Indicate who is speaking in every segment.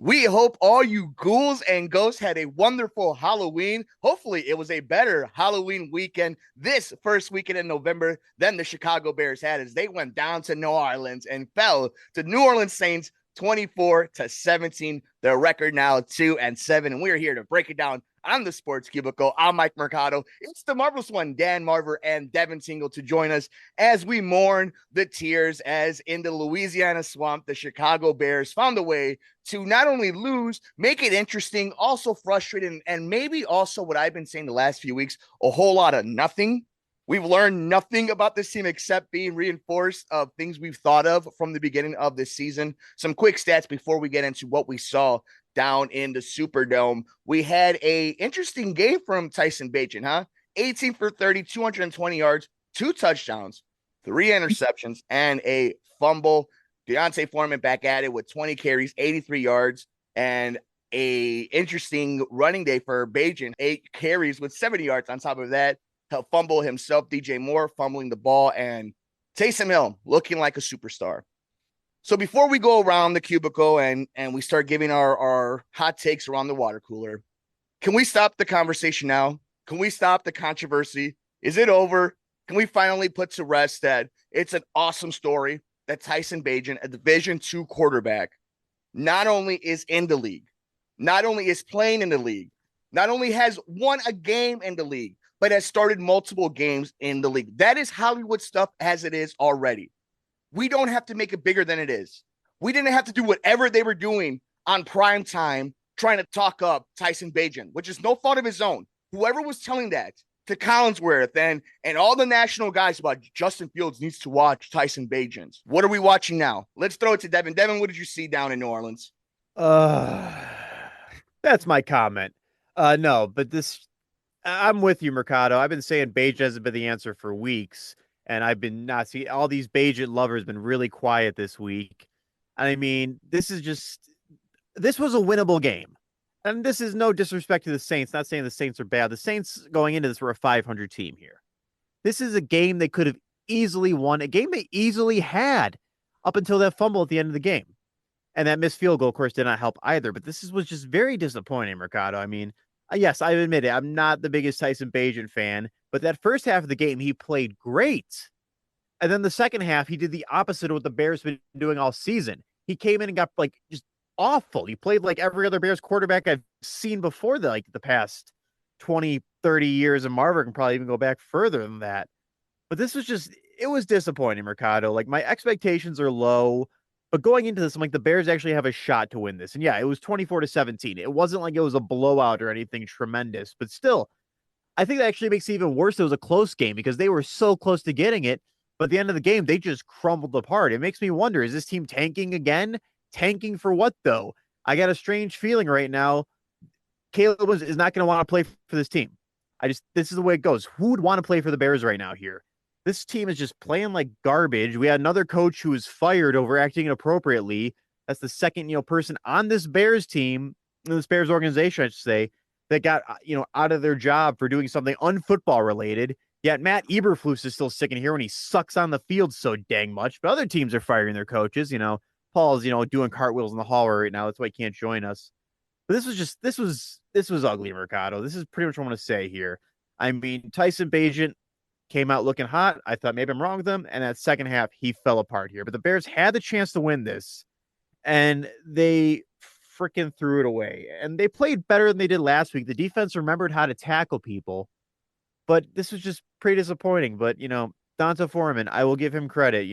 Speaker 1: We hope all you ghouls and ghosts had a wonderful Halloween. Hopefully, it was a better Halloween weekend this first weekend in November than the Chicago Bears had as they went down to New Orleans and fell to New Orleans Saints 24-17. Their record now 2-7. And we're here to break it down on the Sports Cubicle. I'm Mike Mercado. It's the marvelous one, Dan Marver and Devin Tingle to join us as we mourn the tears as in the Louisiana swamp, the Chicago Bears found a way to not only lose, make it interesting, also frustrating, and maybe also what I've been saying the last few weeks, a whole lot of nothing. We've learned nothing about this team except being reinforced of things we've thought of from the beginning of this season. Some quick stats before we get into what we saw down in the Superdome. We had a interesting game from Tyson Bagent, huh? 18 for 30, 220 yards, 2 touchdowns, 3 interceptions, and a fumble. Deontay Foreman back at it with 20 carries, 83 yards, and a interesting running day for Bagent. 8 carries with 70 yards on top of that. He'll fumble himself, DJ Moore fumbling the ball, and Taysom Hill looking like a superstar. So before we go around the cubicle and we start giving our hot takes around the water cooler, can we stop the conversation now? Can we stop the controversy? Is it over? Can we finally put to rest that it's an awesome story that Tyson Bagent, a Division II quarterback, not only is in the league, not only is playing in the league, not only has won a game in the league, but has started multiple games in the league. That is Hollywood stuff as it is already. We don't have to make it bigger than it is. We didn't have to do whatever they were doing on prime time trying to talk up Tyson Bagent, which is no fault of his own. Whoever was telling that to Collinsworth and all the national guys about Justin Fields needs to watch Tyson Bagent. What are we watching now? Let's throw it to Devin. Devin, what did you see down in New Orleans?
Speaker 2: Uh, that's my comment. No, but I'm with you, Mercado. I've been saying Bagent hasn't been the answer for weeks, and I've been not seeing all these Bagent lovers been really quiet this week. I mean, this was a winnable game. And this is no disrespect to the Saints, not saying the Saints are bad. The Saints going into this were a 500 team here. This is a game they could have easily won, a game they easily had up until that fumble at the end of the game. And that missed field goal, of course, did not help either. But was just very disappointing, Mercado. I mean, yes, I admit it. I'm not the biggest Tyson Bagent fan, but that first half of the game, he played great. And then the second half, he did the opposite of what the Bears have been doing all season. He came in and got just awful. He played like every other Bears quarterback I've seen before the past 20, 30 years. And Marver can probably even go back further than that. But it was disappointing, Mercado. Like, my expectations are low. But going into this, I'm like, the Bears actually have a shot to win this. And yeah, it was 24-17. It wasn't like it was a blowout or anything tremendous, but still, I think that actually makes it even worse. It was a close game because they were so close to getting it. But at the end of the game, they just crumbled apart. It makes me wonder, is this team tanking again? Tanking for what, though? I got a strange feeling right now. Caleb is not going to want to play for this team. This is the way it goes. Who would want to play for the Bears right now here? This team is just playing like garbage. We had another coach who was fired over acting inappropriately. That's the second, person on this Bears team, this Bears organization, I should say, that got, out of their job for doing something unfootball related. Yet Matt Eberflus is still sticking here when he sucks on the field so dang much. But other teams are firing their coaches. Paul's, doing cartwheels in the hallway right now. That's why he can't join us. But this was ugly, Mercado. This is pretty much what I want to say here. I mean, Tyson Bagent came out looking hot. I thought maybe I'm wrong with him. And that second half, he fell apart here. But the Bears had the chance to win this, and they freaking threw it away. And they played better than they did last week. The defense remembered how to tackle people. But this was just pretty disappointing. But, Donta Foreman, I will give him credit.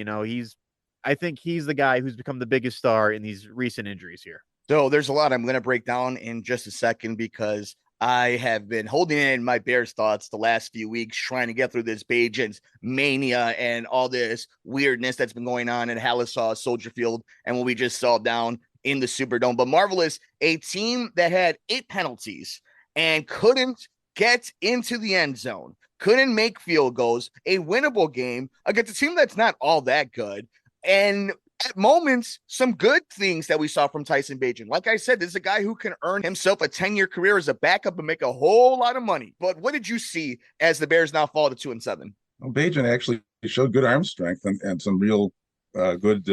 Speaker 2: I think he's the guy who's become the biggest star in these recent injuries here.
Speaker 1: So there's a lot I'm going to break down in just a second because I have been holding in my Bears thoughts the last few weeks, trying to get through this Bagent mania and all this weirdness that's been going on in Hallissaw, Soldier Field, and what we just saw down in the Superdome. But marvelous, a team that had 8 penalties and couldn't get into the end zone, couldn't make field goals, a winnable game against a team that's not all that good. And at moments, some good things that we saw from Tyson Bagent. Like I said, this is a guy who can earn himself a 10-year career as a backup and make a whole lot of money. But what did you see as the Bears now fall to 2-7?
Speaker 3: Well, Bagent actually showed good arm strength and some real good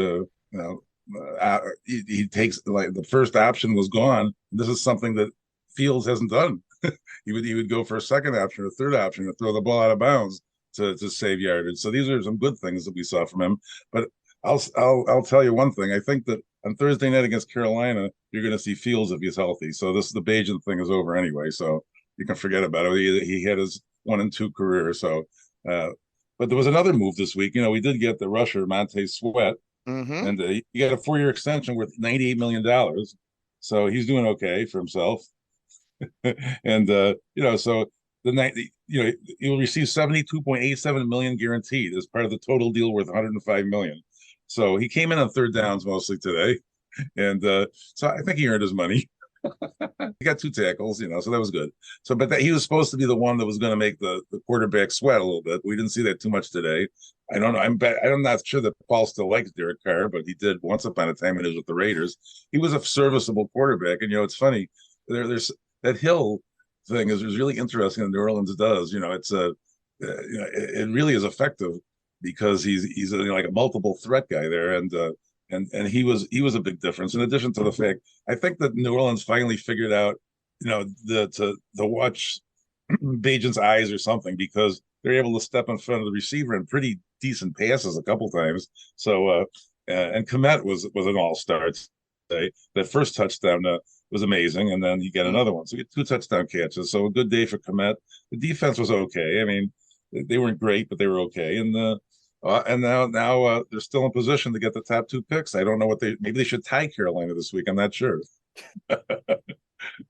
Speaker 3: he takes, like, the first option was gone. This is something that Fields hasn't done. He would go for a second option or third option to throw the ball out of bounds to save yardage. So these are some good things that we saw from him. But I'll tell you one thing. I think that on Thursday night against Carolina, you're going to see Fields if he's healthy. So the Bajan thing is over anyway. So you can forget about it. He had his 1-2 career. So, but there was another move this week. We did get the rusher Montez Sweat,
Speaker 1: Mm-hmm.
Speaker 3: and he got a 4-year extension worth $98 million. So he's doing okay for himself. And so the night, you'll receive 72.87 million guaranteed as part of the total deal worth 105 million. So he came in on third downs mostly today, and so I think he earned his money. He got 2 tackles, so that was good. So, but he was supposed to be the one that was going to make the quarterback sweat a little bit. We didn't see that too much today. I don't know. I'm not sure that Paul still likes Derek Carr, but he did once upon a time when he was with the Raiders. He was a serviceable quarterback, and it's funny. There's that Hill thing is really interesting. New Orleans does. It's it really is effective because he's like a multiple threat guy there, and he was a big difference. In addition to the fact, I think that New Orleans finally figured out, to watch Bajan's eyes or something, because they're able to step in front of the receiver in pretty decent passes a couple times. So and Komet was an all-star today. That first touchdown was amazing, and then he got another one. So he had 2 touchdown catches. So a good day for Komet. The defense was okay. I mean, they weren't great, but they were okay. And now they're still in position to get the top 2 picks. I don't know maybe they should tie Carolina this week. I'm not sure.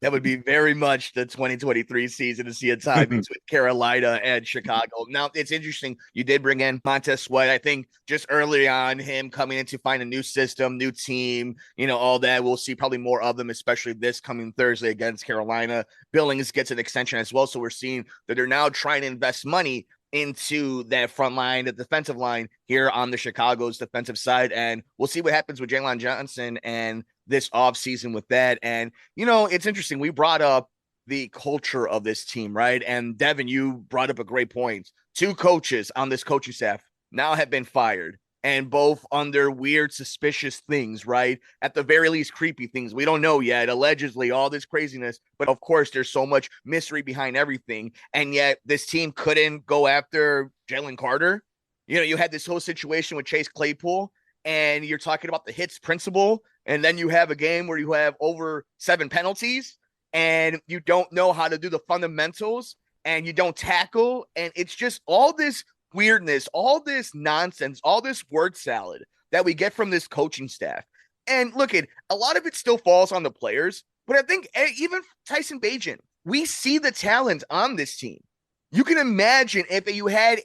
Speaker 1: That would be very much the 2023 season to see a tie between Carolina and Chicago. Now, it's interesting. You did bring in Montez Sweat. I think just early on, him coming in to find a new system, new team, all that. We'll see probably more of them, especially this coming Thursday against Carolina. Billings gets an extension as well. So we're seeing that they're now trying to invest money into that front line, the defensive line here on the Chicago's defensive side. And we'll see what happens with Jalen Johnson and this offseason with that. And, it's interesting. We brought up the culture of this team, right? And Devin, you brought up a great point. 2 coaches on this coaching staff now have been fired, and both under weird, suspicious things, right? At the very least, creepy things. We don't know yet, allegedly, all this craziness. But of course, there's so much mystery behind everything. And yet this team couldn't go after Jalen Carter. You had this whole situation with Chase Claypool, and you're talking about the hits principle. And then you have a game where you have over 7 penalties, and you don't know how to do the fundamentals, and you don't tackle. And it's just all this weirdness, all this nonsense, all this word salad that we get from this coaching staff. And look, a lot of it still falls on the players, but I think even Tyson Bagent, we see the talent on this team. You can imagine if you had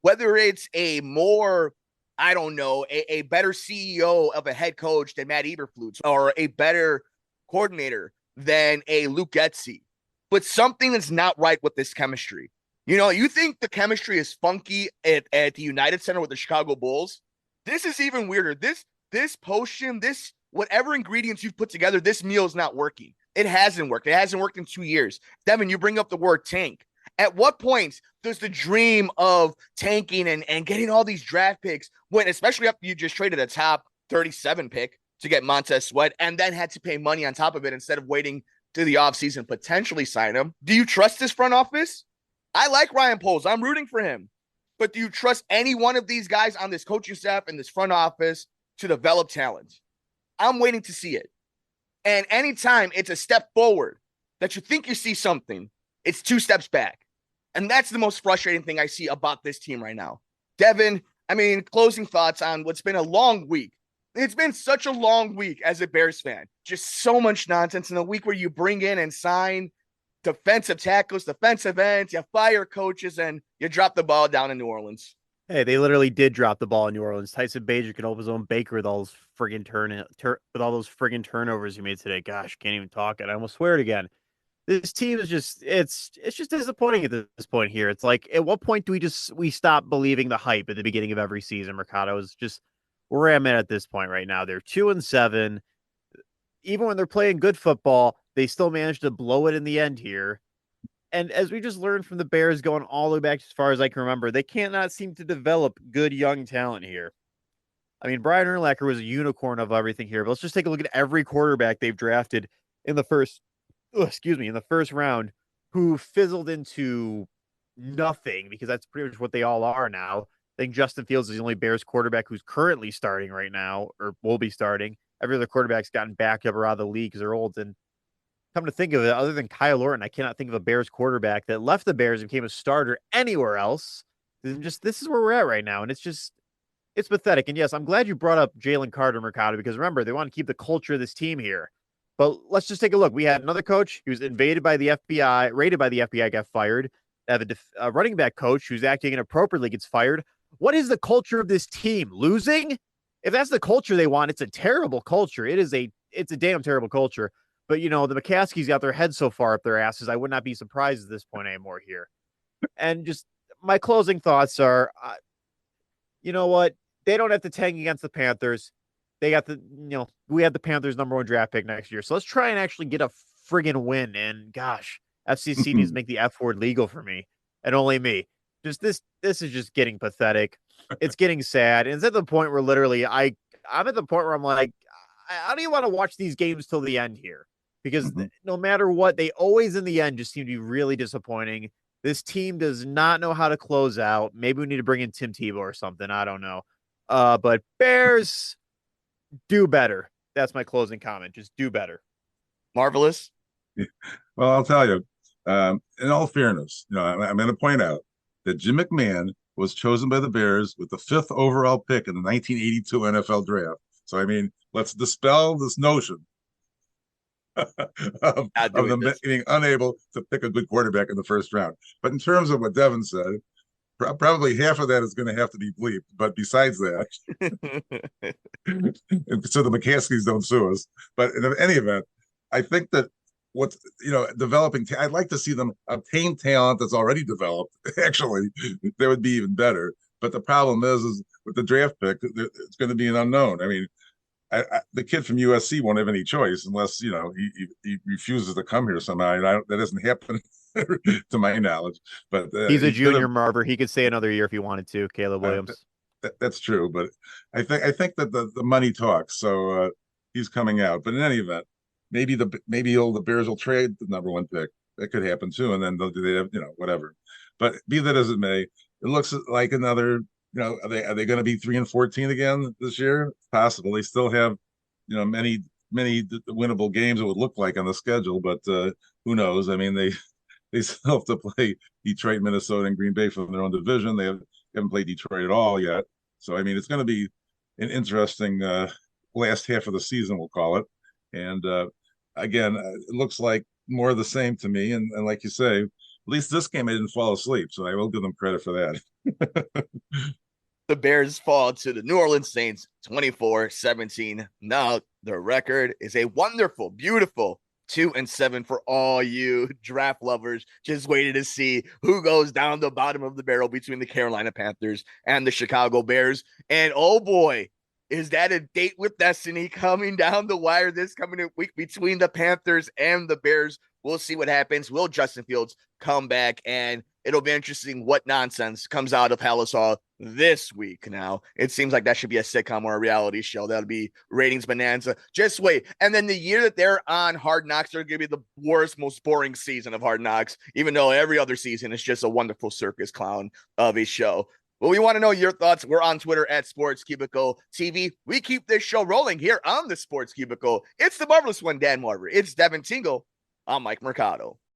Speaker 1: whether it's a more, I don't know, a better CEO of a head coach than Matt Eberflus, or a better coordinator than a Luke Getsy, but something that's not right with this chemistry. You think the chemistry is funky at the United Center with the Chicago Bulls? This is even weirder. This potion, this whatever ingredients you've put together, this meal is not working. It hasn't worked. It hasn't worked in 2 years. Devin, you bring up the word tank. At what point does the dream of tanking and getting all these draft picks, when especially after you just traded a top 37 pick to get Montez Sweat and then had to pay money on top of it instead of waiting to the offseason, potentially sign him? Do you trust this front office? I like Ryan Poles. I'm rooting for him. But do you trust any one of these guys on this coaching staff and this front office to develop talent? I'm waiting to see it. And anytime it's a step forward that you think you see something, it's 2 steps back. And that's the most frustrating thing I see about this team right now. Devin, closing thoughts on what's been a long week. It's been such a long week as a Bears fan. Just so much nonsense in a week where you bring in and sign defensive tackles, defensive ends, you fire coaches, and you drop the ball down in New Orleans.
Speaker 2: Hey, they literally did drop the ball in New Orleans. Tyson Bagent can open his own baker with all those friggin' turnovers he made today. Gosh, can't even talk it. I almost swear it again. This team is it's just disappointing at this point here. It's like, at what point do we stop believing the hype at the beginning of every season? Mercado is just where I'm at this point right now. They're 2-7. Even when they're playing good football, they still manage to blow it in the end here. And as we just learned from the Bears going all the way back as far as I can remember, they cannot seem to develop good young talent here. I mean, Brian Urlacher was a unicorn of everything here, but let's just take a look at every quarterback they've drafted in the first, in the first round, who fizzled into nothing, because that's pretty much what they all are now. I think Justin Fields is the only Bears quarterback who's currently starting right now, or will be starting. Every other quarterback's gotten back up or out of the league because they're old. And come to think of it, other than Kyle Orton, I cannot think of a Bears quarterback that left the Bears and became a starter anywhere else. And just this is where we're at right now, and it's pathetic. And yes, I'm glad you brought up Jalen Carter, Mercado, because remember, they want to keep the culture of this team here. But let's just take a look. We had another coach who was invaded by the FBI, raided by the FBI, got fired. They have a running back coach who's acting inappropriately, gets fired. What is the culture of this team? Losing? If that's the culture they want, it's a terrible culture. It's a damn terrible culture. But, the McCaskies got their heads so far up their asses, I would not be surprised at this point anymore here. And just my closing thoughts are, you know what? They don't have to tank against the Panthers. They got we had the Panthers #1 draft pick next year. So let's try and actually get a friggin' win. And gosh, FCC needs to make the F word legal for me and only me. Just this is just getting pathetic. It's getting sad. And it's at the point where literally I'm at the point where I'm like, I don't even want to watch these games till the end here, because no matter what, they always in the end just seem to be really disappointing. This team does not know how to close out. Maybe we need to bring in Tim Tebow or something. I don't know. But Bears, do better. That's my closing comment. Just do better.
Speaker 1: Marvelous.
Speaker 3: Well, I'll tell you, in all fairness, I'm going to point out that Jim McMahon was chosen by the Bears with the 5th overall pick in the 1982 NFL draft. So, I mean, let's dispel this notion of them being unable to pick a good quarterback in the first round. But in terms of what Devin said, probably half of that is going to have to be bleeped. But besides that, so the McCaskies don't sue us. But in any event, I think that developing, I'd like to see them obtain talent that's already developed. Actually, that would be even better. But the problem is with the draft pick, it's going to be an unknown. I mean, the kid from USC won't have any choice unless he refuses to come here somehow. That doesn't happen to my knowledge. But
Speaker 2: he's a junior, Marver. He could stay another year if he wanted to. Caleb Williams.
Speaker 3: That's true, but I think that the money talks. So he's coming out. But in any event, maybe the Bears will trade the #1 pick. That could happen too, and then they have whatever. But be that as it may, it looks like another. Are they going to be 3-14 again this year? It's possible. They still have, many winnable games, it would look like, on the schedule, but who knows? I mean, they still have to play Detroit, Minnesota, and Green Bay from their own division. They haven't played Detroit at all yet. So, I mean, it's going to be an interesting last half of the season, we'll call it. And again, it looks like more of the same to me. And like you say, at least this game I didn't fall asleep, so I will give them credit for that.
Speaker 1: The Bears fall to the New Orleans Saints 24-17. Now the record is a wonderful, beautiful 2-7 for all you draft lovers. Just waiting to see who goes down the bottom of the barrel between the Carolina Panthers and the Chicago Bears. And oh boy, is that a date with destiny coming down the wire this coming week between the Panthers and the Bears. We'll see what happens. Will Justin Fields come back? And it'll be interesting what nonsense comes out of Hallishaw this week. Now, it seems like that should be a sitcom or a reality show. That'll be ratings bonanza. Just wait. And then the year that they're on Hard Knocks, they're going to be the worst, most boring season of Hard Knocks, even though every other season is just a wonderful circus clown of a show. Well, we want to know your thoughts. We're on Twitter at Sports Cubicle TV. We keep this show rolling here on the Sports Cubicle. It's the marvelous one, Dan Marver. It's Devin Tingle. I'm Mike Mercado.